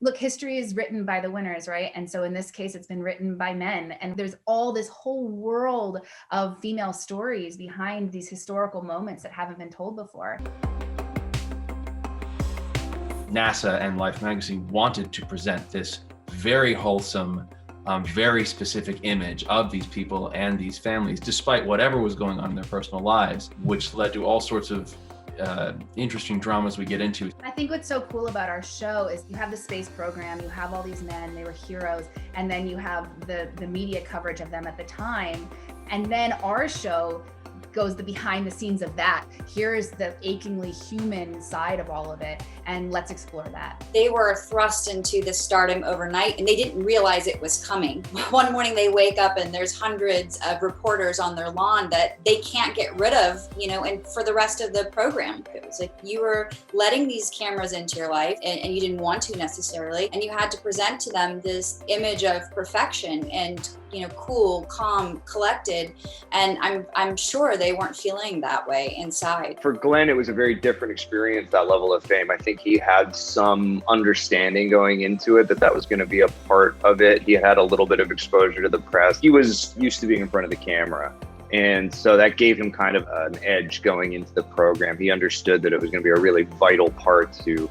Look, history is written by the winners, right? And so in this case, it's been written by men. And there's this whole world of female stories behind these historical moments that haven't been told before. NASA and Life magazine wanted to present this very wholesome, very specific image of these people and these families, despite whatever was going on in their personal lives, which led to all sorts of interesting dramas we get into. I think what's so cool about our show is you have the space program, you have all these men, they were heroes, and then you have the media coverage of them at the time. And then our show goes the behind the scenes of that. Here's the achingly human side of all of it, and let's explore that. They were thrust into this stardom overnight and they didn't realize it was coming. One morning they wake up and there's hundreds of reporters on their lawn that they can't get rid of, and for the rest of the program. It was like you were letting these cameras into your life and you didn't want to necessarily, and you had to present to them this image of perfection and cool, calm, collected, and I'm sure they weren't feeling that way inside. For Glenn, it was a very different experience, that level of fame. I think he had some understanding going into it that was going to be a part of it. He had a little bit of exposure to the press. He was used to being in front of the camera. And so that gave him kind of an edge going into the program. He understood that it was going to be a really vital part to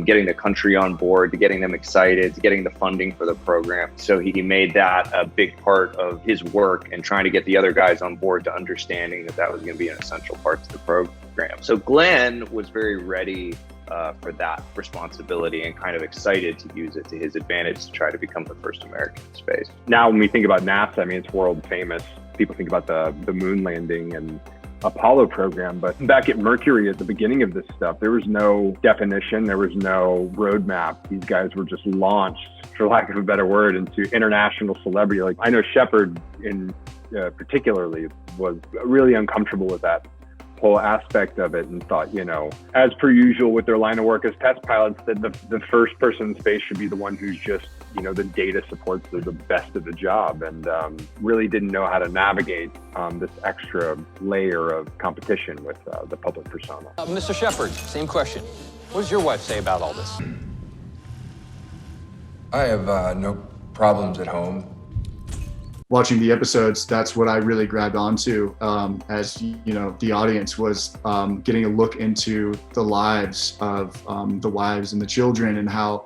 getting the country on board, to getting them excited, to getting the funding for the program. So he made that a big part of his work and trying to get the other guys on board to understanding that was going to be an essential part to the program. So Glenn was very ready for that responsibility and kind of excited to use it to his advantage to try to become the first American in space. Now, when we think about NASA, it's world famous. People think about the moon landing and Apollo program, but back at Mercury at the beginning of this stuff, there was no definition, there was no roadmap. These guys were just launched, for lack of a better word, into international celebrity. Like I know Shepard particularly was really uncomfortable with that whole aspect of it and thought, as per usual with their line of work as test pilots, that the first person in space should be the one who's just, the data supports the best of the job, and really didn't know how to navigate this extra layer of competition with the public persona. Mr. Shepard, same question. What does your wife say about all this? I have no problems at home. Watching the episodes, that's what I really grabbed onto as the audience was getting a look into the lives of the wives and the children, and how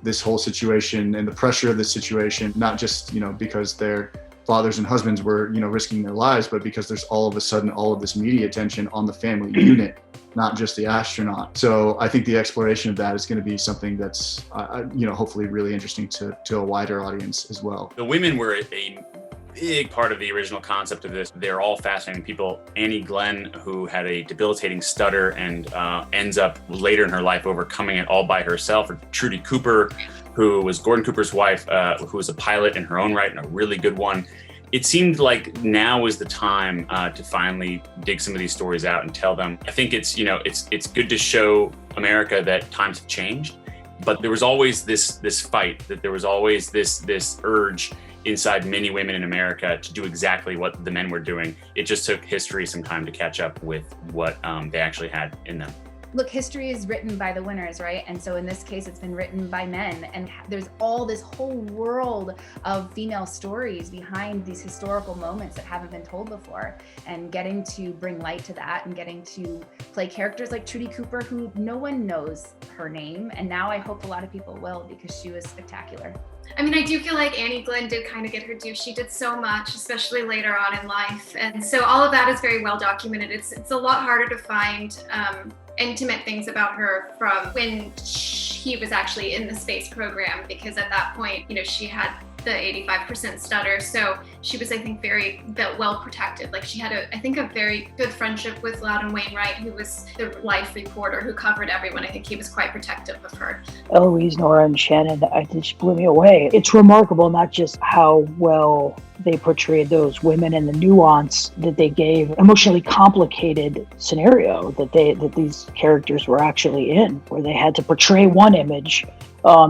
this whole situation and the pressure of the situation, not just because their fathers and husbands were risking their lives, but because there's all of a sudden all of this media attention on the family unit, not just the astronaut. So I think the exploration of that is going to be something that's hopefully really interesting to a wider audience as well. The women were a big part of the original concept of this. They're all fascinating people. Annie Glenn, who had a debilitating stutter and ends up later in her life overcoming it all by herself. Or Trudy Cooper, who was Gordon Cooper's wife, who was a pilot in her own right and a really good one. It seemed like now was the time to finally dig some of these stories out and tell them. I think it's good to show America that times have changed, but there was always this fight, that there was always this urge inside many women in America to do exactly what the men were doing. It just took history some time to catch up with what they actually had in them. Look, history is written by the winners, right? And so in this case, it's been written by men. And there's this whole world of female stories behind these historical moments that haven't been told before. And getting to bring light to that and getting to play characters like Trudy Cooper, who no one knows her name. And now I hope a lot of people will, because she was spectacular. I do feel like Annie Glenn did kind of get her due. She did so much, especially later on in life. And so all of that is very well documented. It's a lot harder to find intimate things about her from when he was actually in the space program, because at that point, she had the 85% stutter. So she was, I think, very well protected. Like she had a very good friendship with Loudon Wainwright, who was the life reporter who covered everyone. I think he was quite protective of her. Eloise, Nora, and Shannon, I think she blew me away. It's remarkable, not just how well they portrayed those women and the nuance that they gave, emotionally complicated scenario that these characters were actually in, where they had to portray one image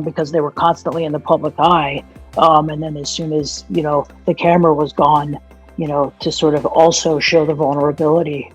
because they were constantly in the public eye. And then as soon as, the camera was gone, to sort of also show the vulnerability